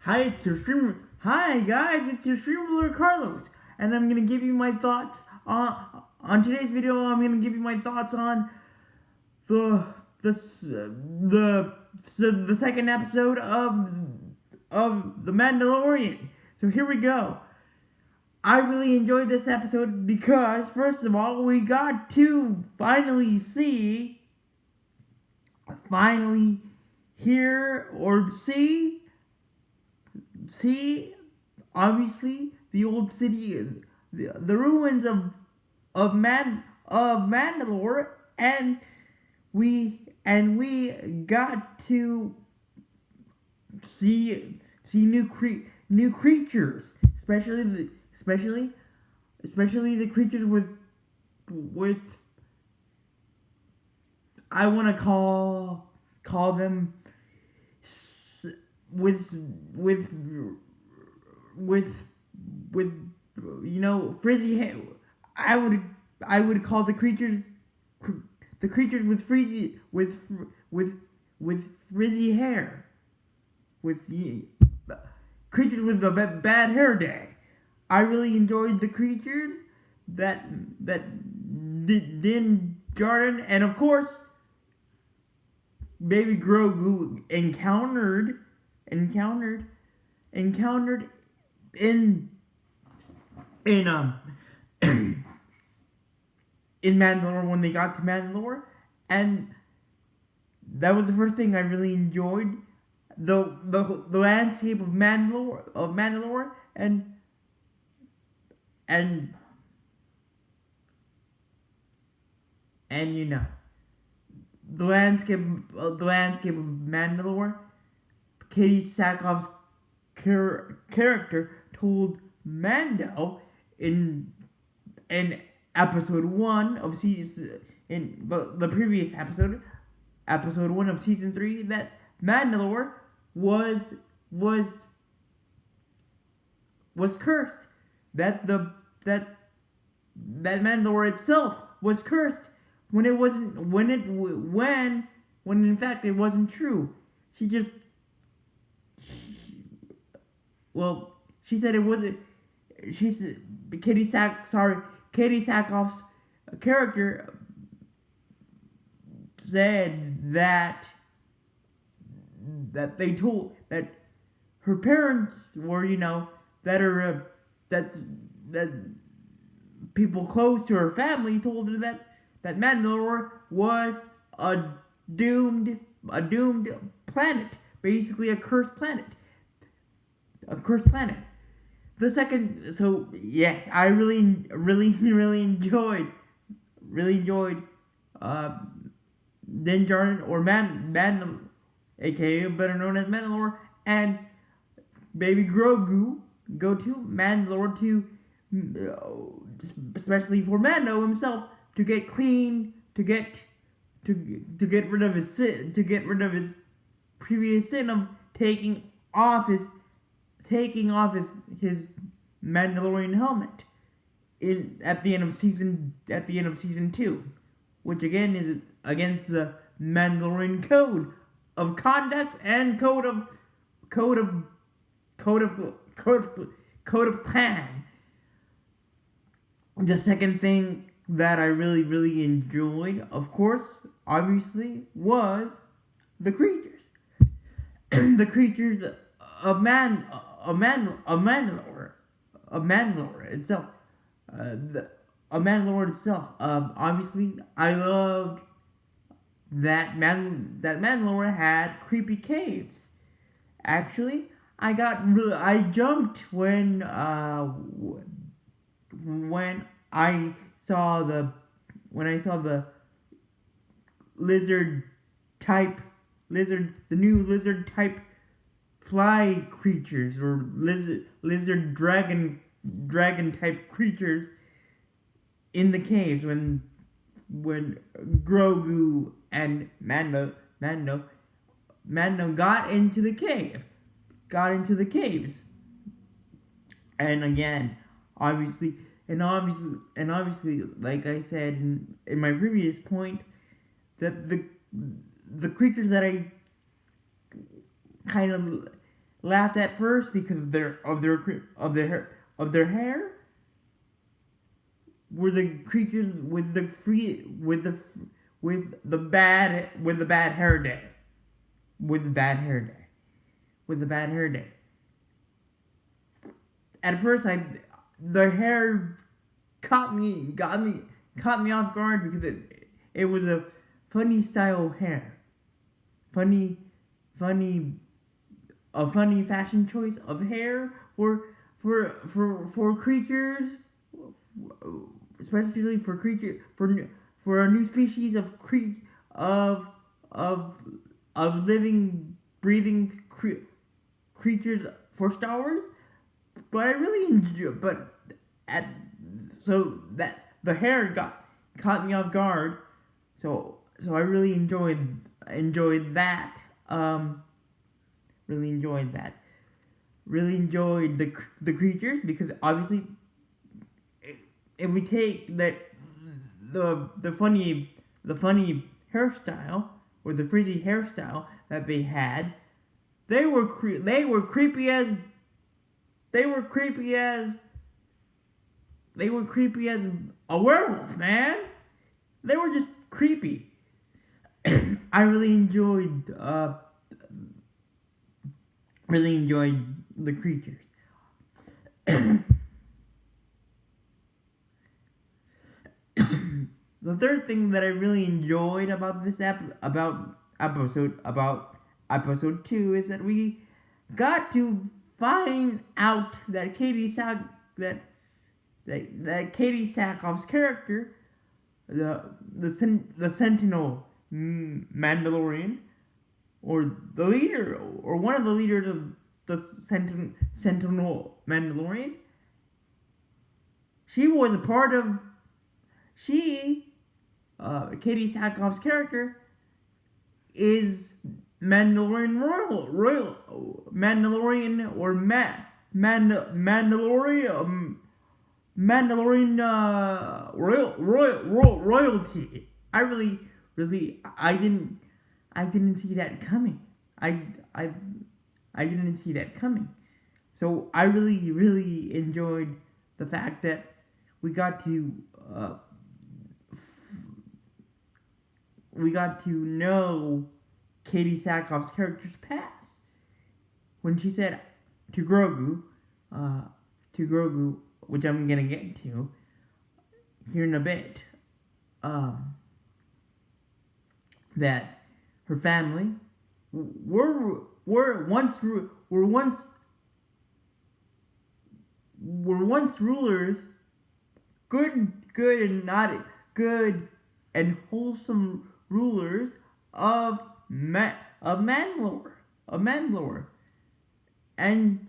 Hi guys, it's your streamer Carlos, and I'm gonna give you my thoughts on today's video. I'm gonna give you my thoughts on the the the second episode of the Mandalorian. So here we go. I really enjoyed this episode because, first of all, we got to finally hear or see, obviously, the old city, the ruins of Mandalore, and we got to see new creatures, especially the creatures with I want to call them with frizzy hair. I would call the creatures with frizzy hair, creatures with the bad hair day. I really enjoyed the creatures that Din Djarin, and of course Baby Grogu encountered in in Mandalore when they got to Mandalore, and that was the first thing I really enjoyed. The landscape of Mandalore, and you know, the landscape of Mandalore. Katie Sackhoff's character told Mando in episode 1 of season, in the previous episode 1 of season 3, that Mandalore was cursed. That Mandalore itself was cursed when it wasn't, when in fact it wasn't true. She said it wasn't. Katie Sackhoff's character said that they told that her parents were, that people close to her family told her that Mandalore was a doomed planet, basically a cursed planet. The second, so yes, I really enjoyed Din Djarin, or Man, aka better known as Mandalore, and Baby Grogu go to Mandalore especially for Mando himself, to get clean, to get rid of his sin, to get rid of his previous sin of taking off his Mandalorian helmet at the end of season 2, which again is against the Mandalorian code of conduct and code of plan. The second thing that I really enjoyed, of course, obviously, was the creatures. The creatures of Mandalore itself. Mandalore itself. Obviously, I loved that Mandalore had creepy caves. Actually, I jumped when I saw the new lizard type fly creatures, or lizard dragon type creatures in the caves when Grogu and Mando got into the caves, and again, obviously, like I said in my previous point, that the creatures that I kind of laughed at first because of their hair were the creatures with the bad hair day. With the bad hair day. With the bad hair day. At first the hair caught me off guard because it was a funny style hair. A funny fashion choice of hair for creatures, especially for a new species of living, breathing creatures for Star Wars. But I really enjoy. So that the hair caught me off guard. So I really enjoyed that. Really enjoyed that. Really enjoyed the creatures because obviously, if we take that the funny hairstyle or the frizzy hairstyle that they had, they were creepy as a werewolf, man. They were just creepy. I really enjoyed the creatures. The third thing that I really enjoyed about this episode 2 is that we got to find out that Katie Sackhoff's character, the Sentinel Mandalorian, or the leader, or one of the leaders of the Sentinel Mandalorian, Katie Sackhoff's character is Mandalorian royalty. I didn't see that coming. I didn't see that coming. So I really enjoyed the fact that we got to know Katie Sackhoff's character's past. When she said to Grogu, which I'm gonna get to here in a bit, that her family were once rulers, good and wholesome rulers of Mandlor, and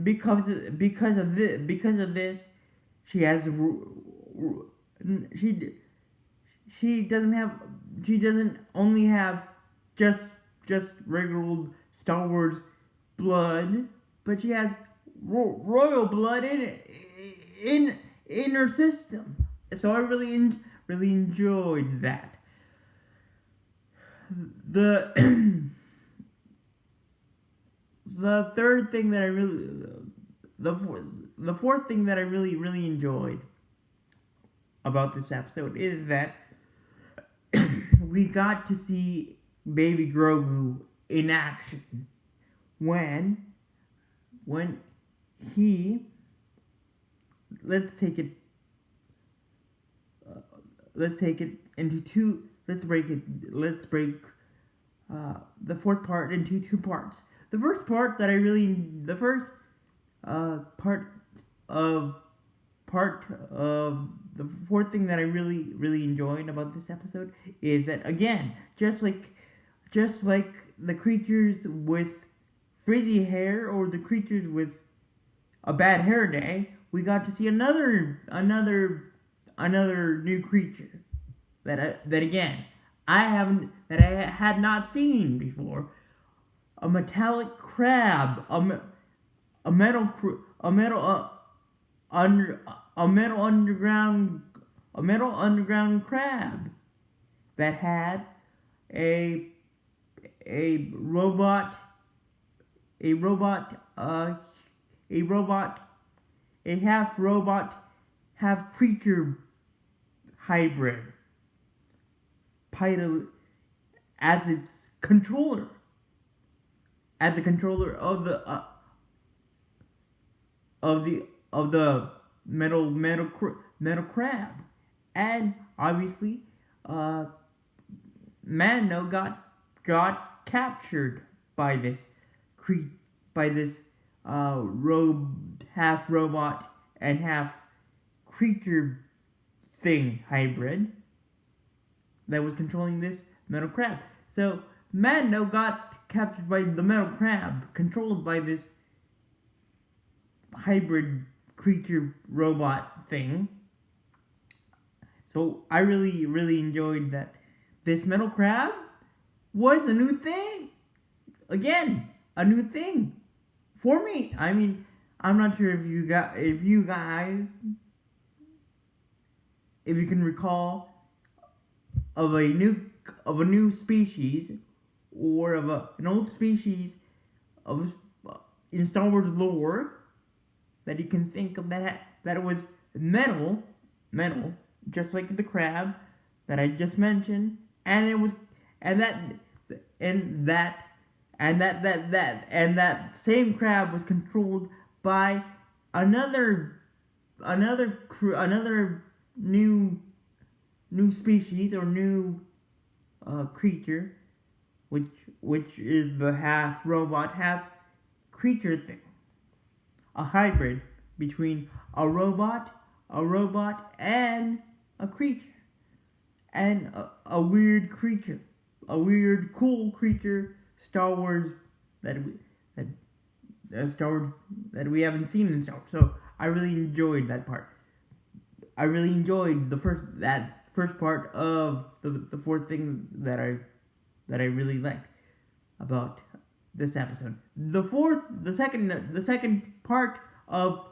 because of this, she doesn't only have just regular old Star Wars blood, but she has royal blood in her system. So I really enjoyed that. The third thing that the fourth thing that I really enjoyed about this episode is that we got to see Baby Grogu in action when he let's break the fourth part into two parts. The first part of the fourth thing that I really enjoyed about this episode is that, again, just like the creatures with frizzy hair or the creatures with a bad hair day, we got to see another new creature that I had not seen before. A metallic crab, a metal underground crab that had a a robot, a robot, a robot, a half robot, half creature hybrid pilot as its controller, as the controller of the metal crab, and obviously, Mando got captured by this half robot and half creature thing hybrid that was controlling this metal crab. So Mando got captured by the metal crab, controlled by this hybrid creature robot thing. So I really enjoyed that. This metal crab was a new thing. Again, a new thing for me. I mean, I'm not sure if you guys, if you can recall of a new species or of an old species of in Star Wars lore that you can think of that it was metal, just like the crab that I just mentioned, and it was that same crab was controlled by another new species or new creature, which is the half robot, half creature thing, a hybrid between a robot and a creature, and a weird creature, a weird cool creature, Star Wars that we haven't seen in Star Wars. So I really enjoyed that part. I really enjoyed the first part of the fourth thing that I really liked about this episode. The second part of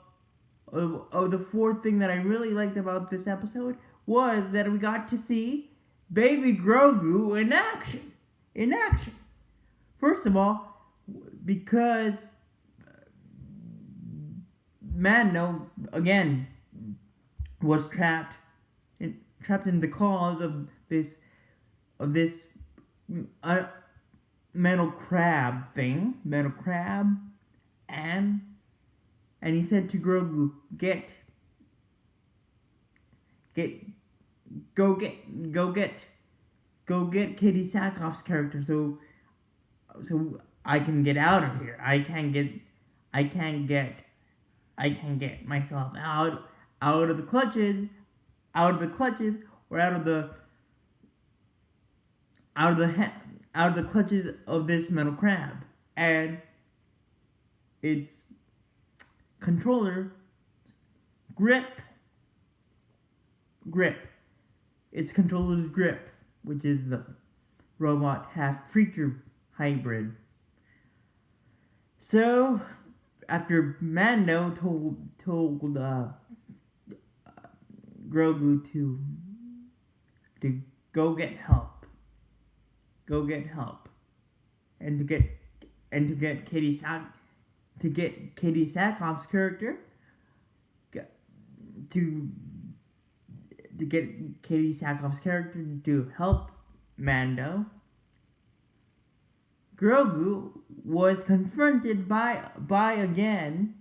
the fourth thing that I really liked about this episode was that we got to see Baby Grogu in action. First of all, because Mando again was trapped in the claws of this metal crab, and he said to Grogu, go get Katie Sackhoff's character so I can get out of here. I can't get myself out of the clutches, or out of the clutches of this metal crab. And its controller grip. Its controller's grip, which is the robot half creature hybrid. So after Mando told Grogu to go get help, and to get Katie Sackhoff's character, to get Katie Sackhoff's character to help Mando, Grogu was confronted by again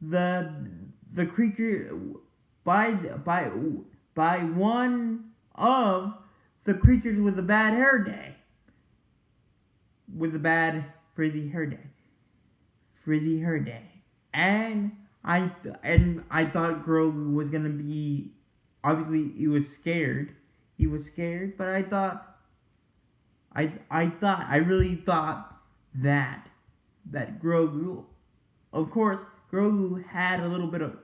the creature by one of the creatures with the bad hair day, with the bad frizzy hair day, and I thought Grogu was gonna be, obviously he was scared, but I really thought that Grogu, of course, Grogu had a little bit of,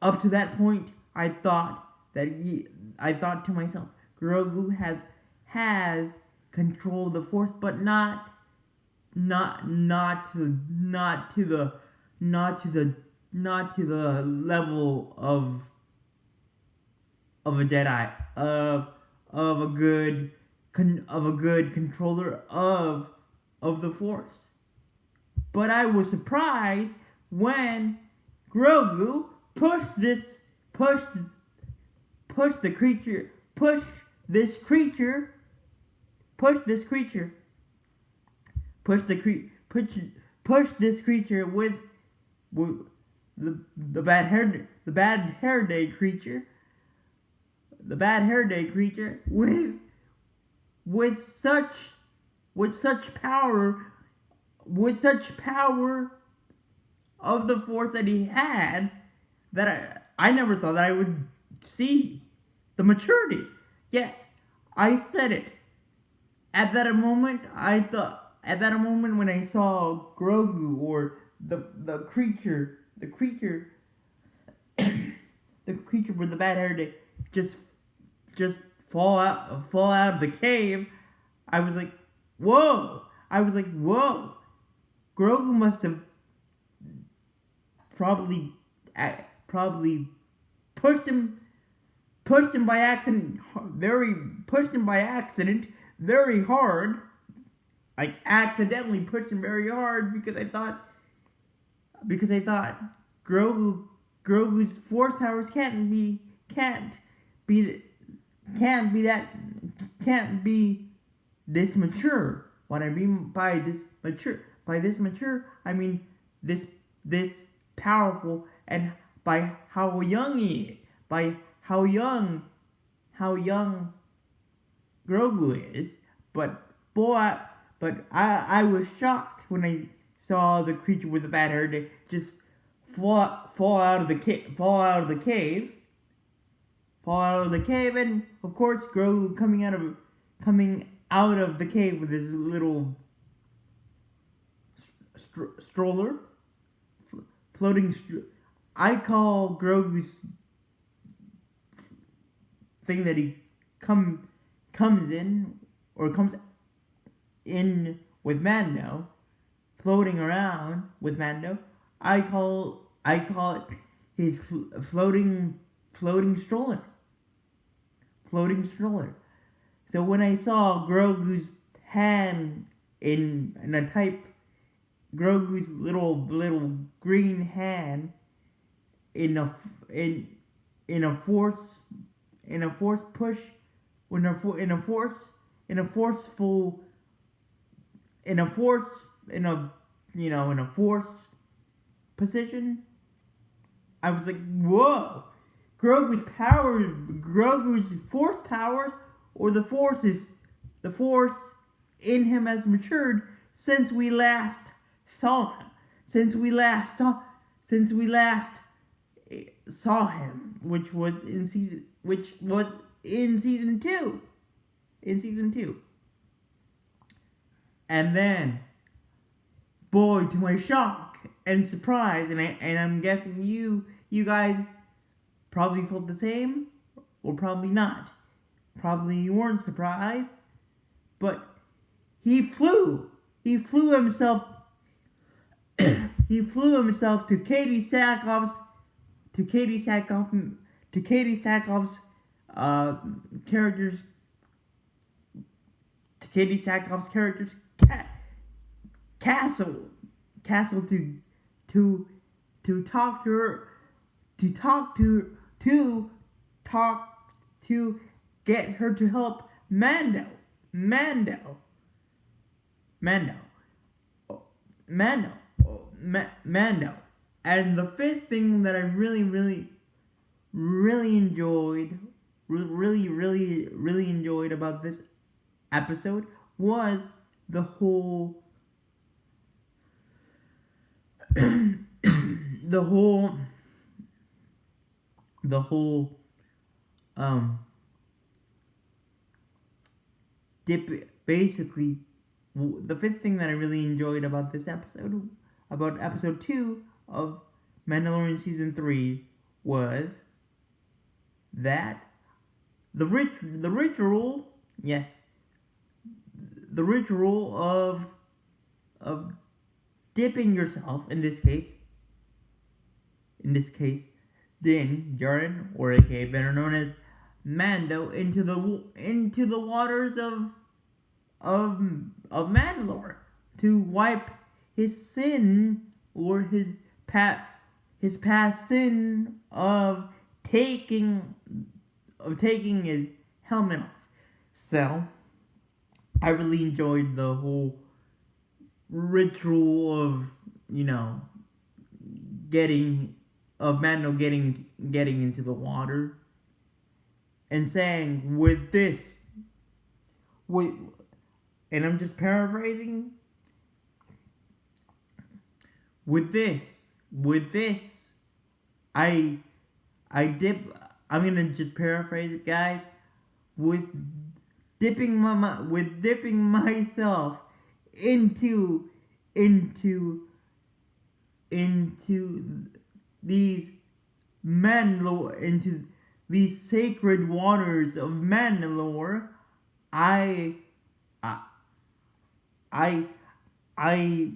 up to that point, I thought to myself, Grogu has controlled the Force, but not to the level of a Jedi, of a good controller of the Force. But I was surprised when Grogu pushed this creature with the bad hair day creature with such power of the Force that he had, that I never thought that I would see the maturity. Yes, I said it. At that moment when I saw Grogu, or the creature the creature with the bad hair day just fall out of the cave, I was like, whoa! Grogu must have probably pushed him by accident very hard. Like, accidentally pushed him very hard, because I thought Grogu's Force powers can't be this mature. What I mean by this mature, I mean this powerful, and by how young he is, by how young Grogu is. But I was shocked when I saw the creature with the bad hair just fall out of the cave, and of course Grogu coming out of the cave with his little stroller, floating. I call Grogu's thing that he comes in with Mando, floating around with Mando. I call it his floating stroller. So when I saw Grogu's hand Grogu's little green hand in a force push, in a force position, I was like, whoa! Grogu's Force powers, or the Force in him has matured since we last saw him. Since we last saw him, which was in season 2. And then, boy, to my shock and surprise, and I'm guessing you guys probably felt the same, or probably not. Probably you weren't surprised, but he flew himself to Katie Sackhoff's character's castle to talk to her, to get her to help Mando. And the fifth thing that I really enjoyed about this episode was the whole basically, the fifth thing that I really enjoyed about this episode, about episode 2 of Mandalorian season 3, was that the ritual of dipping yourself, in this case Din Djarin, or aka better known as Mando, into the waters of of Mandlor to wipe his sin or his past sin taking of taking his helmet off. So I really enjoyed the whole ritual of, you know, getting of Mando getting into the water and saying, with this, with, and I'm just paraphrasing, with this, I dip. I'm gonna just paraphrase it, guys. With dipping myself into these into these sacred waters of Mandalore, I I I I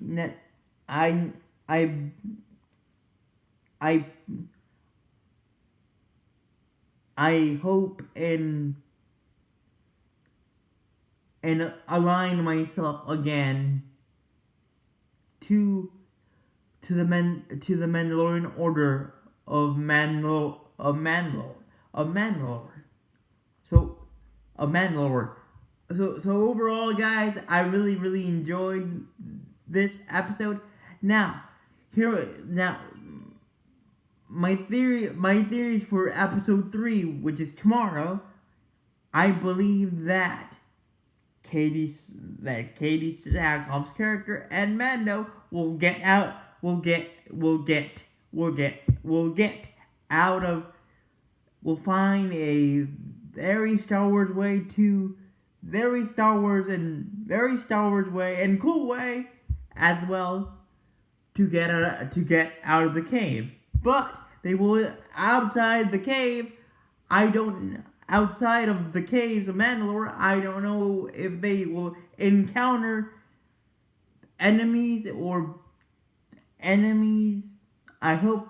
I I I I hope and align myself again to to the Mandalorian order of Mandlor. So of Mandalore. So overall, guys, I really enjoyed this episode. Now, my theories for episode 3, which is tomorrow. I believe that Katie Sackhoff's character and Mando will get out will get out of will find a very Star Wars way to very Star Wars way and cool way as well to get out of the cave. But they will outside the cave. Outside of the caves of Mandalore, I don't know if they will encounter enemies. I hope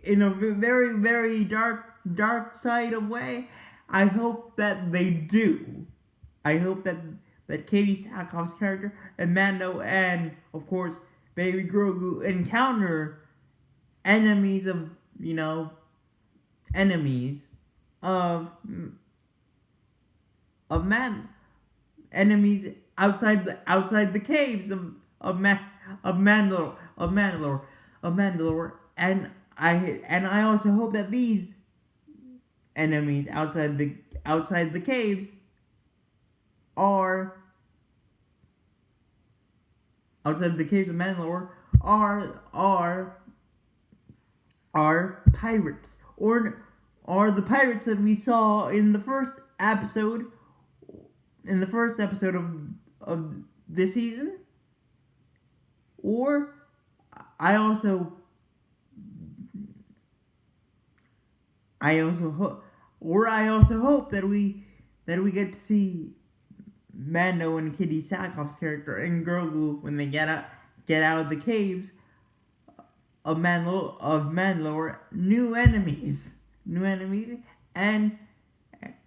in a very dark side of way. I hope that they do. I hope that Katie Sackhoff's character and Mando and of course Baby Grogu encounter enemies of of enemies outside the caves of Mandalore, and I also hope that these enemies outside the caves are outside the caves of Mandalore are pirates or the pirates that we saw in the first episode of this season, or I also hope that we get to see Mando and Kitty Sackhoff's character and Grogu when they get out of the caves of Mandalore, new enemies, and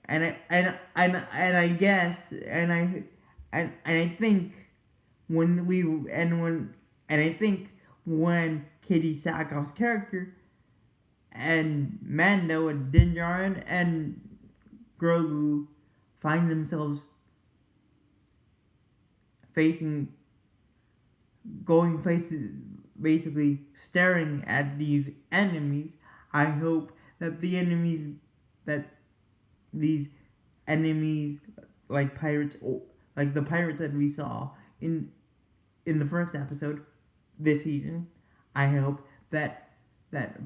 I guess and I think when Kitty Sackhoff's character and Mando and Din Djarin and Grogu find themselves basically staring at these enemies. I hope that these enemies like pirates, like the pirates that we saw in the first episode this season, I hope that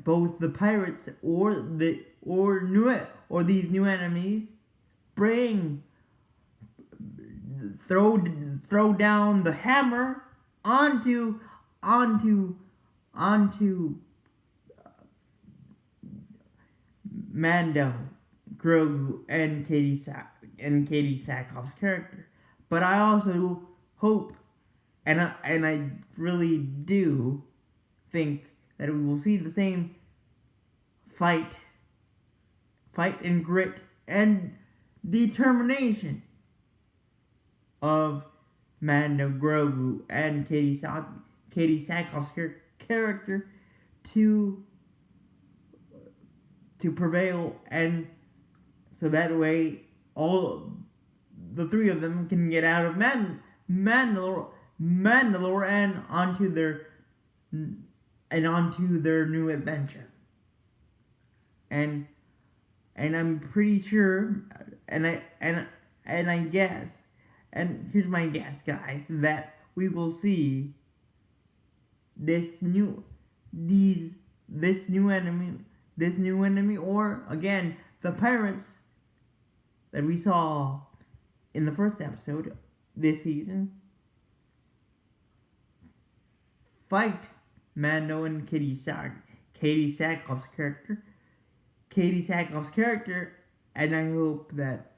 both the pirates or these new enemies throw down the hammer onto Mando, Grogu, and Katie Sackhoff's character. But I also hope, and I really do think that we will see the same fight and grit and determination of Mando Grogu and Katie Sackhoff's character to prevail, and so that way all the three of them can get out of Mandalore and onto their new adventure. And I'm pretty sure, and I guess, and here's my guess, guys, that we will see this new enemy, or again the pirates that we saw in the first episode this season, fight Mando and Katie Sackhoff's character, and I hope that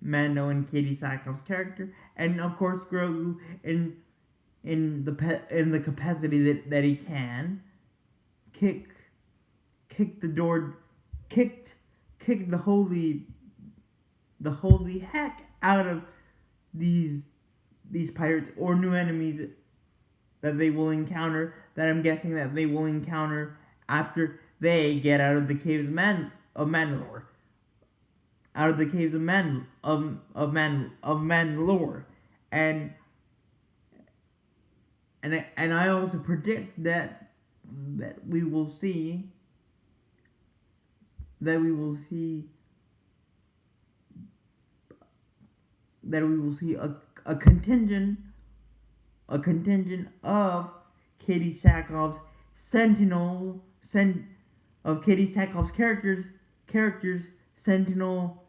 Mando and Katie Sackhoff's character, and of course Grogu in the capacity that he can, kick the holy heck out of these pirates or new enemies that they will encounter, that I'm guessing that they will encounter after they get out of the caves of Mandalore. Out of the caves of Mandalore. And I also predict that we will see a contingent of Katie Sackhoff's characters, Sentinel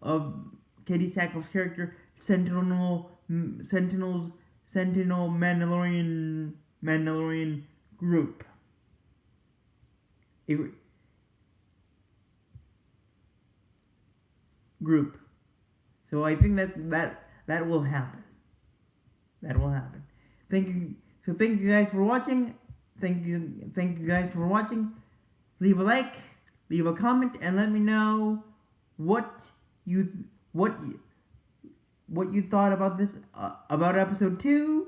of Katie Sackhoff's character, Sentinel Mandalorian group. So I think that will happen. That will happen. Thank you guys for watching. Thank you guys for watching. Leave a like, leave a comment, and let me know what you thought about this about episode 2,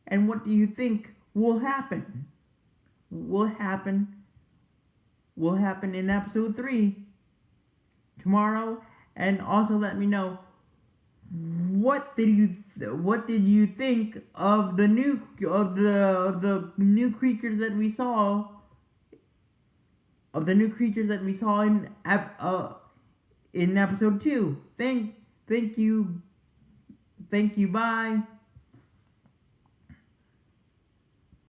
and what do you think will happen in episode 3 tomorrow. And also let me know what did you think of the new creatures that we saw in episode 2. Thank you. Bye.